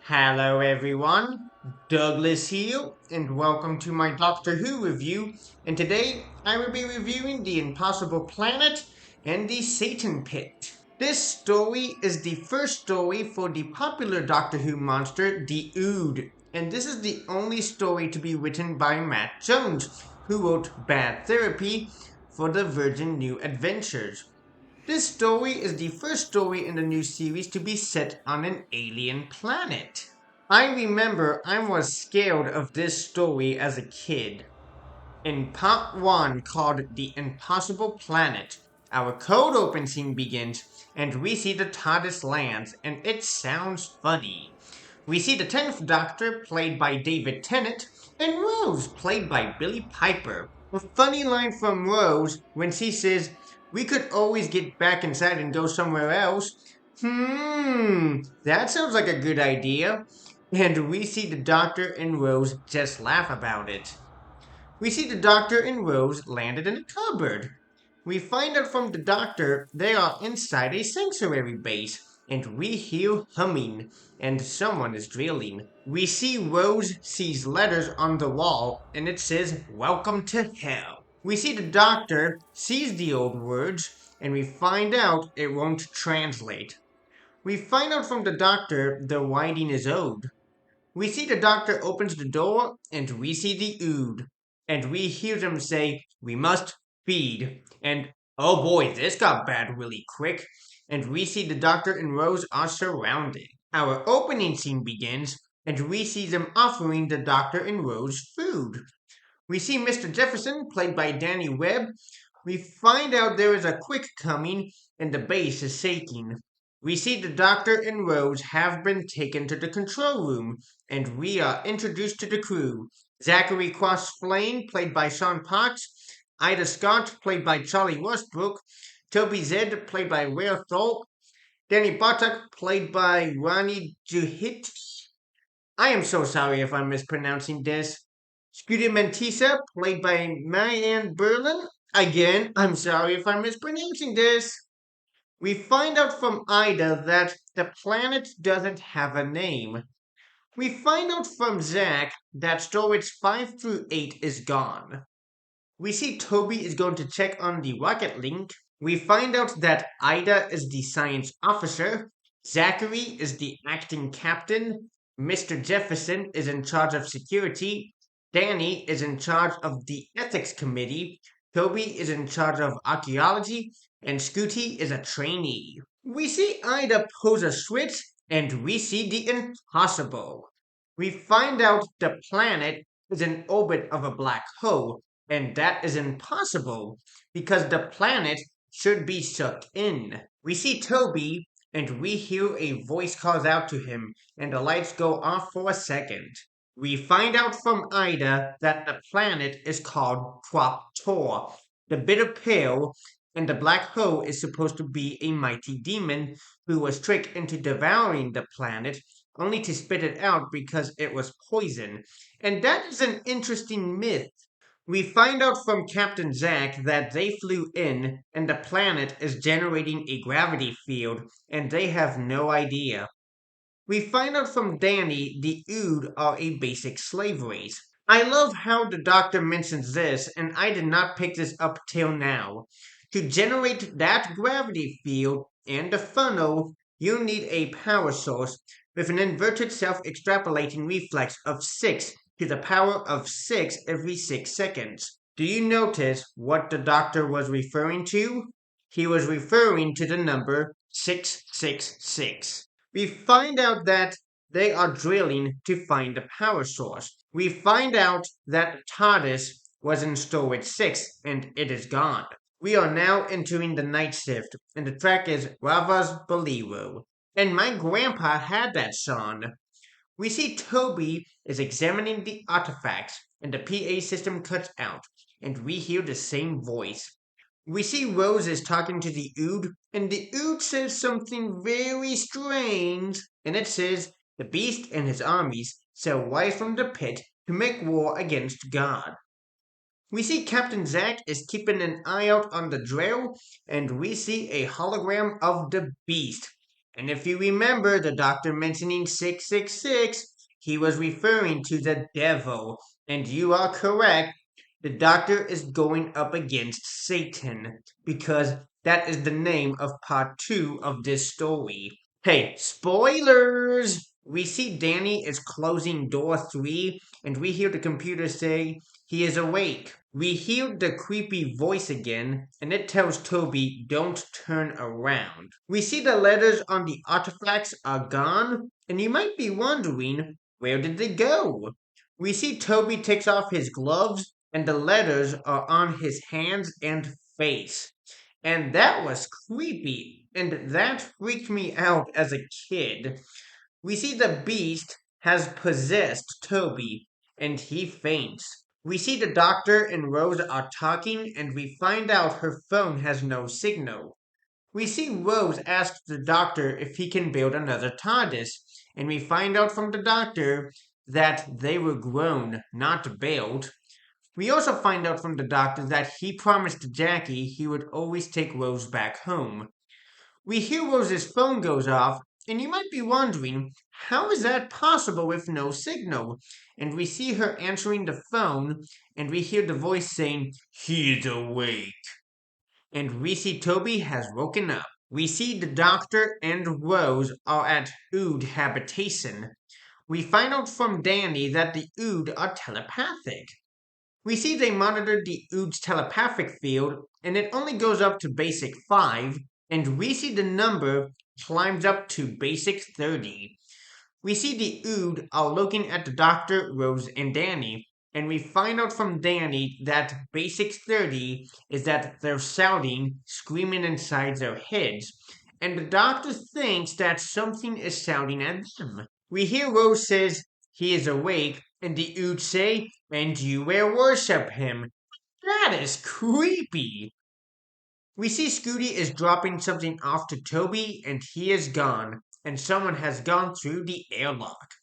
Hello everyone, Douglas here, and welcome to my Doctor Who review. And today I will be reviewing The Impossible Planet and the Satan Pit. This story is the first story for the popular Doctor Who monster, the Ood, and this is the only story to be written by Matt Jones, who wrote Bad Therapy for the Virgin New Adventures. This story is the first story in the new series to be set on an alien planet. I remember I was scared of this story as a kid. In part 1, called The Impossible Planet, our cold open scene begins and we see the TARDIS lands and it sounds funny. We see the 10th Doctor, played by David Tennant, and Rose, played by Billie Piper. A funny line from Rose when she says, "We could always get back inside and go somewhere else." That sounds like a good idea. And we see the Doctor and Rose just laugh about it. We see the Doctor and Rose landed in a cupboard. We find out from the Doctor they are inside a sanctuary base, and we hear humming, and someone is drilling. We see Rose sees letters on the wall, and it says, "Welcome to Hell." We see the Doctor sees the old words, and we find out it won't translate. We find out from the Doctor the writing is old. We see the Doctor opens the door, and we see the Ood. And we hear them say, "We must feed." And oh boy, this got bad really quick. And we see the Doctor and Rose are surrounded. Our opening scene begins, and we see them offering the Doctor and Rose food. We see Mr. Jefferson, played by Danny Webb. We find out there is a quake coming, and the base is shaking. We see the Doctor and Rose have been taken to the control room, and we are introduced to the crew. Zachary Cross Flame, played by Sean Parks, Ida Scott, played by Charlie Westbrook, Toby Zed, played by Will Thorpe, Danny Bartok, played by Ronnie Juhit. I am so sorry if I'm mispronouncing this. Scooter Mentisa, played by Marianne Berlin. Again, I'm sorry if I'm mispronouncing this. We find out from Ida that the planet doesn't have a name. We find out from Zack that storage 5 through 8 is gone. We see Toby is going to check on the rocket link. We find out that Ida is the science officer, Zachary is the acting captain, Mr. Jefferson is in charge of security, Danny is in charge of the ethics committee, Toby is in charge of archaeology, and Scooty is a trainee. We see Ida pose a switch, and we see the impossible. We find out the planet is in orbit of a black hole, and that is impossible because the planet should be sucked in. We see Toby, and we hear a voice calls out to him, and the lights go off for a second. We find out from Ida that the planet is called Crop Tor, the bitter pill, and the black hole is supposed to be a mighty demon who was tricked into devouring the planet only to spit it out because it was poison. And that is an interesting myth. We find out from Captain Zack that they flew in and the planet is generating a gravity field and they have no idea. We find out from Danny the Ood are a basic slave race. I love how the doctor mentions this, and I did not pick this up till now. To generate that gravity field and the funnel, you need a power source with an inverted self extrapolating reflex of 6 to the power of 6 every 6 seconds. Do you notice what the doctor was referring to? He was referring to the number 666. We find out that they are drilling to find the power source. We find out that the TARDIS was in storage 6 and it is gone. We are now entering the night shift, and the track is Rava's Bolero. And my grandpa had that song. We see Toby is examining the artifacts, and the PA system cuts out, and we hear the same voice. We see Rose is talking to the Ood, and the Ood says something very strange, and it says, "The beast and his armies shall rise from the pit to make war against God." We see Captain Zack is keeping an eye out on the drill, and we see a hologram of the beast. And if you remember the doctor mentioning 666, he was referring to the devil. And you are correct. The doctor is going up against Satan because that is the name of part 2 of this story. Hey, spoilers! We see Danny is closing door 3 and we hear the computer say he is awake. We hear the creepy voice again, and it tells Toby, don't turn around. We see the letters on the artifacts are gone, and you might be wondering, where did they go? We see Toby takes off his gloves, and the letters are on his hands and face. And that was creepy, and that freaked me out as a kid. We see the beast has possessed Toby, and he faints. We see the doctor and Rose are talking, and we find out her phone has no signal. We see Rose ask the doctor if he can build another TARDIS, and we find out from the doctor that they were grown, not built. We also find out from the doctor that he promised Jackie he would always take Rose back home. We hear Rose's phone goes off, and you might be wondering, how is that possible with no signal? And we see her answering the phone, and we hear the voice saying, he is awake. And we see Toby has woken up. We see the doctor and Rose are at Ood habitation. We find out from Danny that the Ood are telepathic. We see they monitor the Ood's telepathic field, and it only goes up to basic 5, and we see the number climbs up to basic 30. We see the Ood are looking at the Doctor, Rose, and Danny, and we find out from Danny that basic 30 is that they're shouting, screaming inside their heads, and the Doctor thinks that something is shouting at them. We hear Rose says he is awake, and the Ood say, and you will worship him. That is creepy. We see Scooty is dropping something off to Toby, and he is gone, and someone has gone through the airlock.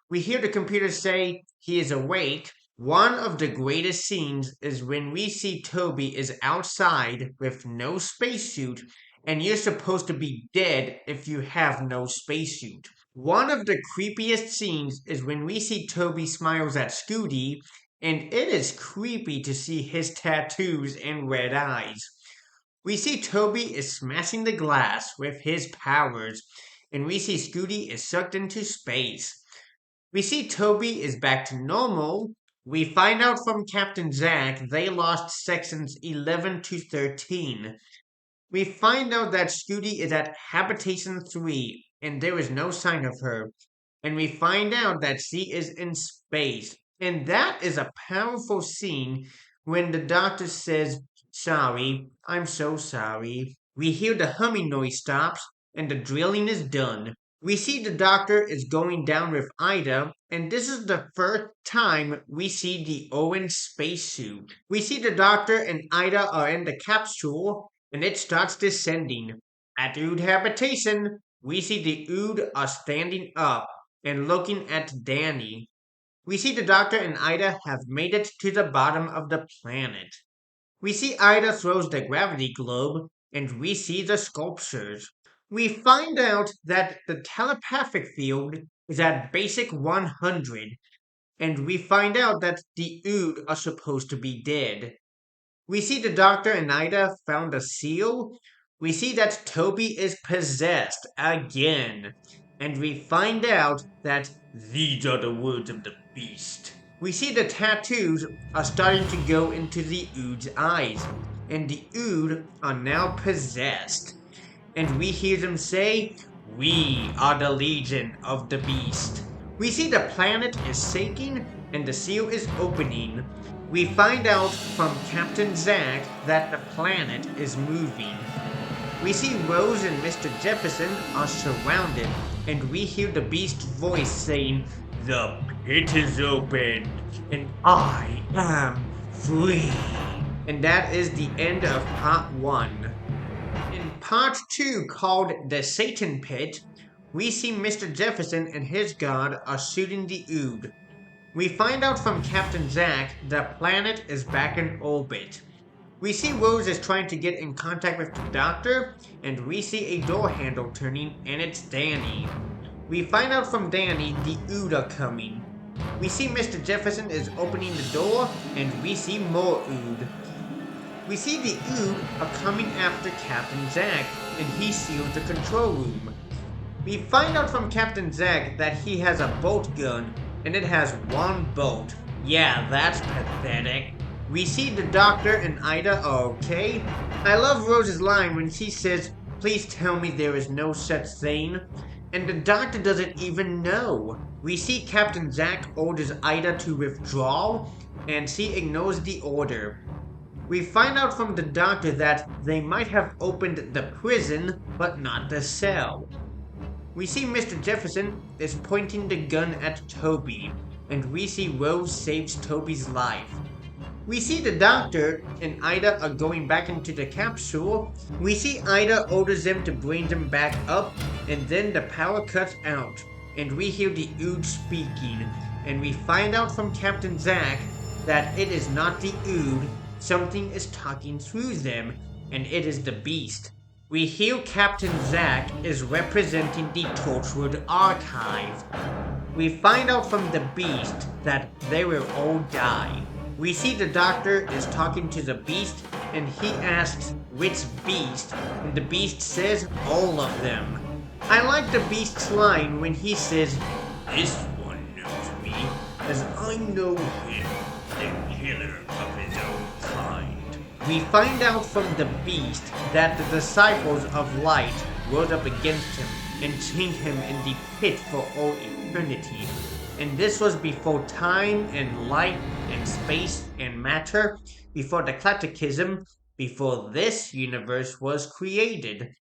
We hear the computer say he is awake. One of the greatest scenes is when we see Toby is outside with no spacesuit, and you're supposed to be dead if you have no spacesuit. One of the creepiest scenes is when we see Toby smiles at Scooty, and it is creepy to see his tattoos and red eyes. We see Toby is smashing the glass with his powers, and we see Scooty is sucked into space. We see Toby is back to normal. We find out from Captain Zack they lost sections 11 to 13. We find out that Scooty is at Habitation 3, and there is no sign of her. And we find out that she is in space. And that is a powerful scene when the doctor says, sorry, I'm so sorry. We hear the humming noise stops, and the drilling is done. We see the doctor is going down with Ida, and this is the first time we see the Owen spacesuit. We see the doctor and Ida are in the capsule, and it starts descending. At Ood habitation, we see the Ood are standing up and looking at Danny. We see the doctor and Ida have made it to the bottom of the planet. We see Ida throws the gravity globe, and we see the sculptures. We find out that the telepathic field is at basic 100, and we find out that the Ood are supposed to be dead. We see the doctor and Ida found a seal. We see that Toby is possessed again. And we find out that these are the words of the beast. We see the tattoos are starting to go into the Ood's eyes. And the Ood are now possessed. And we hear them say, we are the legion of the beast. We see the planet is shaking and the seal is opening. We find out from Captain Zack that the planet is moving. We see Rose and Mr. Jefferson are surrounded, and we hear the beast's voice saying, the pit is open, and I am free. And that is the end of part 1. In part 2, called The Satan Pit, we see Mr. Jefferson and his guard are shooting the Ood. We find out from Captain Zack the planet is back in orbit. We see Rose is trying to get in contact with the doctor, and we see a door handle turning, and it's Danny. We find out from Danny the Ood are coming. We see Mr. Jefferson is opening the door, and we see more Ood. We see the Ood are coming after Captain Zack, and he seals the control room. We find out from Captain Zack that he has a bolt gun, and it has one bolt. Yeah, that's pathetic. We see the doctor and Ida are okay. I love Rose's line when she says, "Please tell me there is no such thing." And the doctor doesn't even know. We see Captain Zack orders Ida to withdraw, and she ignores the order. We find out from the doctor that they might have opened the prison, but not the cell. We see Mr. Jefferson is pointing the gun at Toby, and we see Rose saves Toby's life. We see the doctor and Ida are going back into the capsule. We see Ida orders them to bring them back up, and then the power cuts out, and we hear the Ood speaking, and we find out from Captain Zack that it is not the Ood, something is talking through them, and it is the Beast. We hear Captain Zack is representing the Torchwood Archive. We find out from the Beast that they will all die. We see the doctor is talking to the Beast, and he asks which Beast, and the Beast says all of them. I like the Beast's line when he says, "This one knows me, as I know him, the killer of his own kind." We find out from the Beast that the disciples of light rose up against him and chained him in the pit for all eternity. And this was before time and light and space and matter, before the catechism, before this universe was created.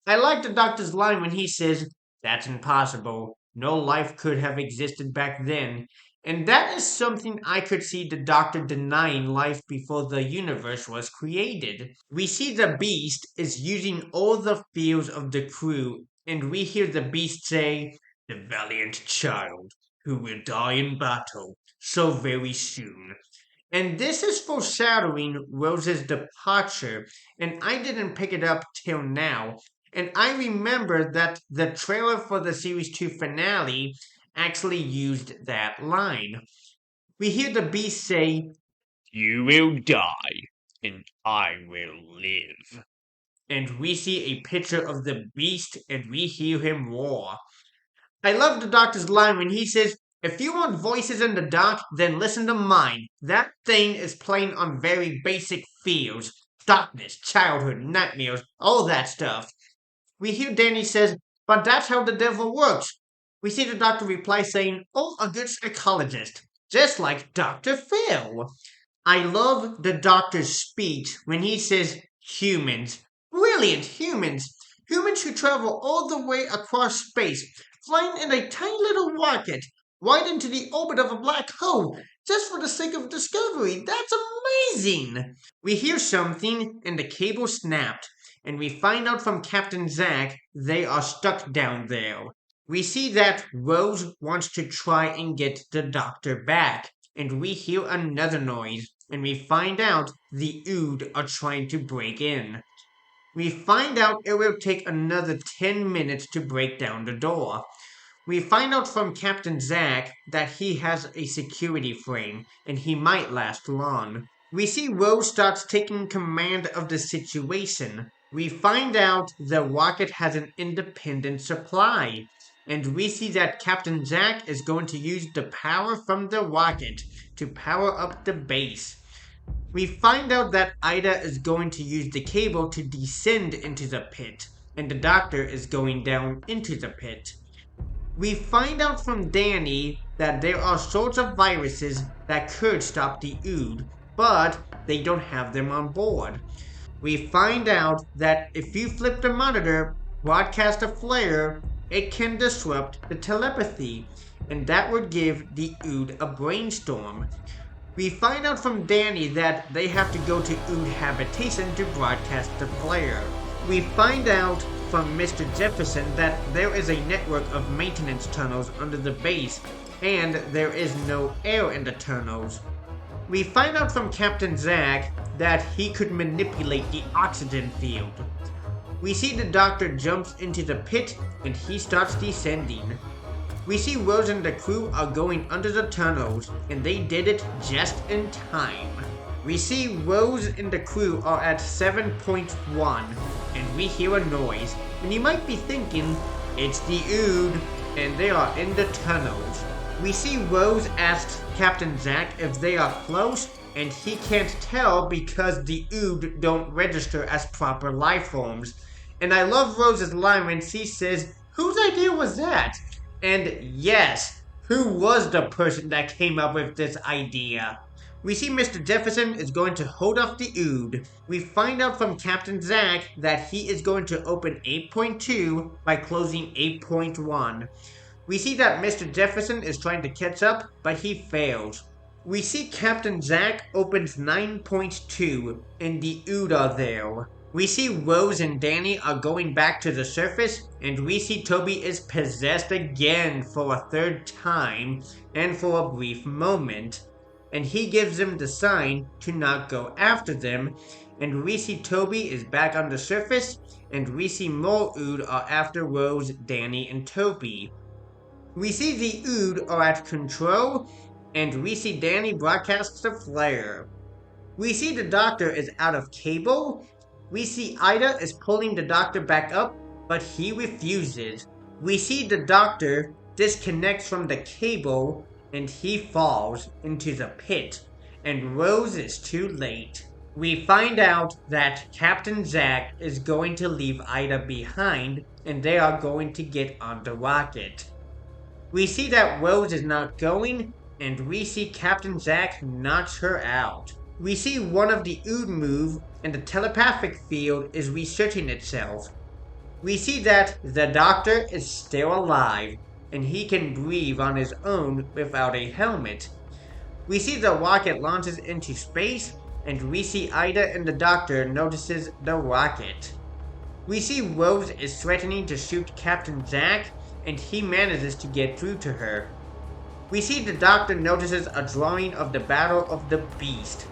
I like the doctor's line when he says, "That's impossible. No life could have existed back then." And that is something I could see the doctor denying life before the universe was created. We see the Beast is using all the fears of the crew, and we hear the Beast say, "The valiant child who will die in battle so very soon." And this is foreshadowing Rose's departure, and I didn't pick it up till now. And I remember that the trailer for the Series 2 finale actually used that line. We hear the Beast say, "You will die, and I will live." And we see a picture of the Beast, and we hear him roar. I love the doctor's line when he says, "If you want voices in the dark, then listen to mine. That thing is playing on very basic fears. Darkness, childhood, nightmares, all that stuff." We hear Danny says, "But that's how the devil works." We see the doctor reply saying, "Oh, a good psychologist. Just like Dr. Phil." I love the doctor's speech when he says, "Humans. Brilliant humans. Humans who travel all the way across space, flying in a tiny little rocket, right into the orbit of a black hole, just for the sake of discovery. That's amazing." We hear something, and the cable snapped, and we find out from Captain Zack they are stuck down there. We see that Rose wants to try and get the doctor back, and we hear another noise, and we find out the Ood are trying to break in. We find out it will take another 10 minutes to break down the door. We find out from Captain Zack that he has a security frame, and he might last long. We see Rose starts taking command of the situation. We find out the rocket has an independent supply, and we see that Captain Zack is going to use the power from the rocket to power up the base. We find out that Ida is going to use the cable to descend into the pit, and the doctor is going down into the pit. We find out from Danny that there are sorts of viruses that could stop the Ood, but they don't have them on board. We find out that if you flip the monitor, broadcast a flare, it can disrupt the telepathy, and that would give the Ood a brainstorm. We find out from Danny that they have to go to Ood habitation to broadcast the flare. We find out from Mr. Jefferson that there is a network of maintenance tunnels under the base, and there is no air in the tunnels. We find out from Captain Zack that he could manipulate the oxygen field. We see the Doctor jumps into the pit and he starts descending. We see Rose and the crew are going under the tunnels and they did it just in time. We see Rose and the crew are at 7.1 and we hear a noise, and you might be thinking, it's the Ood, and they are in the tunnels. We see Rose asks Captain Zack if they are close, and he can't tell because the Ood don't register as proper life forms. And I love Rose's line when she says, "Whose idea was that?" And yes, who was the person that came up with this idea? We see Mr. Jefferson is going to hold off the Ood. We find out from Captain Zack that he is going to open 8.2 by closing 8.1. We see that Mr. Jefferson is trying to catch up, but he fails. We see Captain Zack opens 9.2 and the Ood are there. We see Rose and Danny are going back to the surface, and we see Toby is possessed again for a third time and for a brief moment. And he gives them the sign to not go after them, and we see Toby is back on the surface, and we see more Ood are after Rose, Danny, and Toby. We see the Ood are at control, and we see Danny broadcasts the flare. We see the Doctor is out of cable. We see Ida is pulling the Doctor back up, but he refuses. We see the Doctor disconnects from the cable, and he falls into the pit, and Rose is too late. We find out that Captain Zack is going to leave Ida behind, and they are going to get on the rocket. We see that Rose is not going, and we see Captain Zack knocks her out. We see one of the Ood move, and the telepathic field is researching itself. We see that the Doctor is still alive, and he can breathe on his own without a helmet. We see the rocket launches into space, and we see Ida and the Doctor notices the rocket. We see Rose is threatening to shoot Captain Zack, and he manages to get through to her. We see the Doctor notices a drawing of the Battle of the Beast.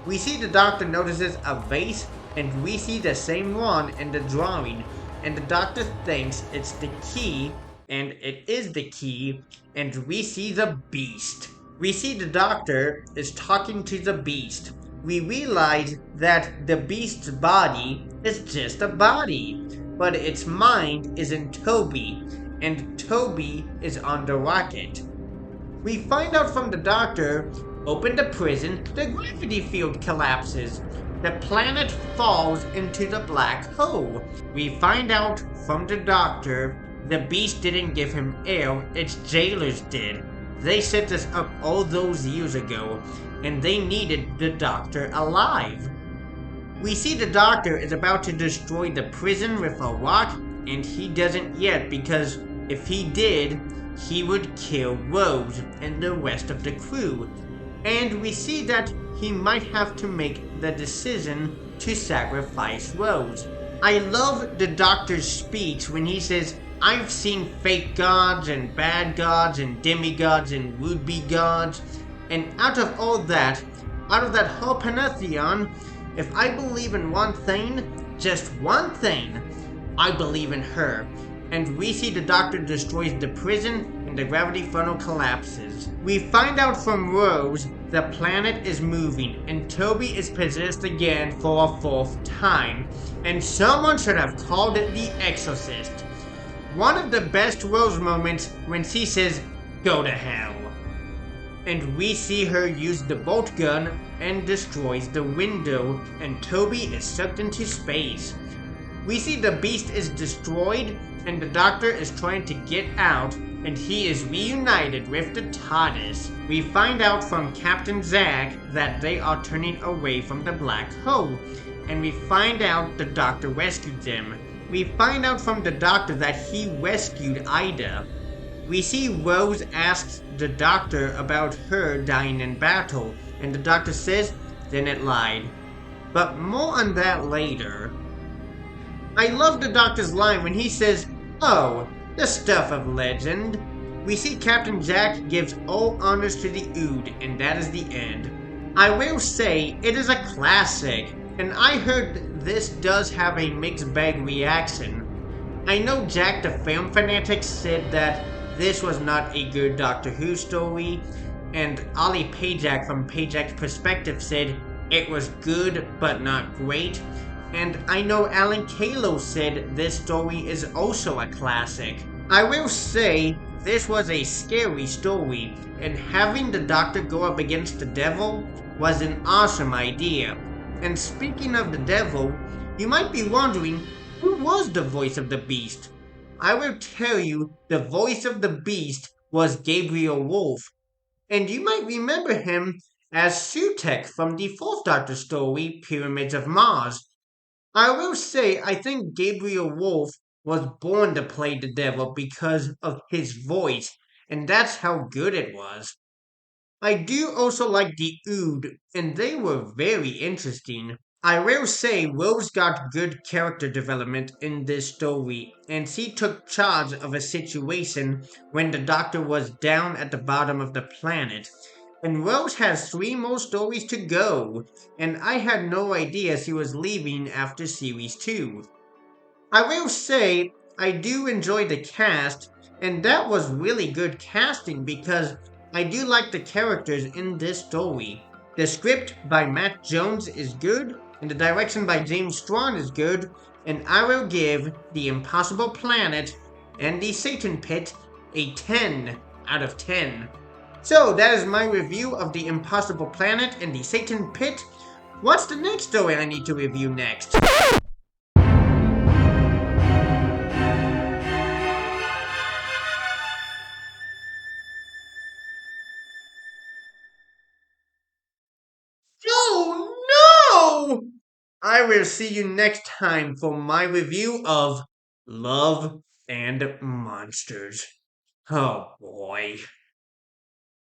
We see the Doctor notices a vase, and we see the same one in the drawing, and the Doctor thinks it's the key, and it is the key, and we see the Beast. We see the Doctor is talking to the Beast. We realize that the Beast's body is just a body, but its mind is in Toby, and Toby is on the rocket. We find out from the Doctor, open the prison, the gravity field collapses. The planet falls into the black hole. We find out from the Doctor, the Beast didn't give him air, its jailers did. They set this up all those years ago, and they needed the Doctor alive. We see the Doctor is about to destroy the prison with a rock, and he doesn't yet because if he did, he would kill Rose and the rest of the crew. And we see that he might have to make the decision to sacrifice Rose. I love the Doctor's speech when he says, "I've seen fake gods and bad gods and demigods and would-be gods, and out of that whole pantheon, if I believe in one thing, just one thing, I believe in her." And we see the Doctor destroys the prison and the gravity funnel collapses. We find out from Rose the planet is moving and Toby is possessed again for a fourth time, and someone should have called it the Exorcist. One of the best Rose moments when she says, "Go to hell." And we see her use the bolt gun and destroys the window, and Toby is sucked into space. We see the Beast is destroyed, and the Doctor is trying to get out, and he is reunited with the TARDIS. We find out from Captain Zack that they are turning away from the black hole, and we find out the Doctor rescued them. We find out from the Doctor that he rescued Ida. We see Rose asks the Doctor about her dying in battle, and the Doctor says, "Then it lied." But more on that later. I love the Doctor's line when he says, "Oh, the stuff of legend." We see Captain Zack gives all honors to the Ood, and that is the end. I will say it is a classic, and I heard this does have a mixed bag reaction. I know Jack the Film Fanatic said that this was not a good Doctor Who story, and Ollie Pajak from Pajak's Perspective said it was good but not great, and I know Alan Kalo said this story is also a classic. I will say this was a scary story, and having the Doctor go up against the devil was an awesome idea. And speaking of the devil, you might be wondering who was the voice of the beast? I will tell you the voice of the beast was Gabriel Wolfe, and you might remember him as Sutek from the Fourth Doctor story Pyramids of Mars. I will say I think Gabriel Wolfe was born to play the devil because of his voice, and that's how good it was. I do also like the Ood, and they were very interesting. I will say Rose got good character development in this story, and she took charge of a situation when the Doctor was down at the bottom of the planet. And Rose has three more stories to go, and I had no idea she was leaving after series 2. I will say I do enjoy the cast, and that was really good casting because I do like the characters in this story. The script by Matt Jones is good, and the direction by James Strawn is good, and I will give The Impossible Planet and The Satan Pit a 10 out of 10. So that is my review of The Impossible Planet and The Satan Pit. What's the next story I need to review next? Oh no! I will see you next time for my review of Love and Monsters. Oh boy.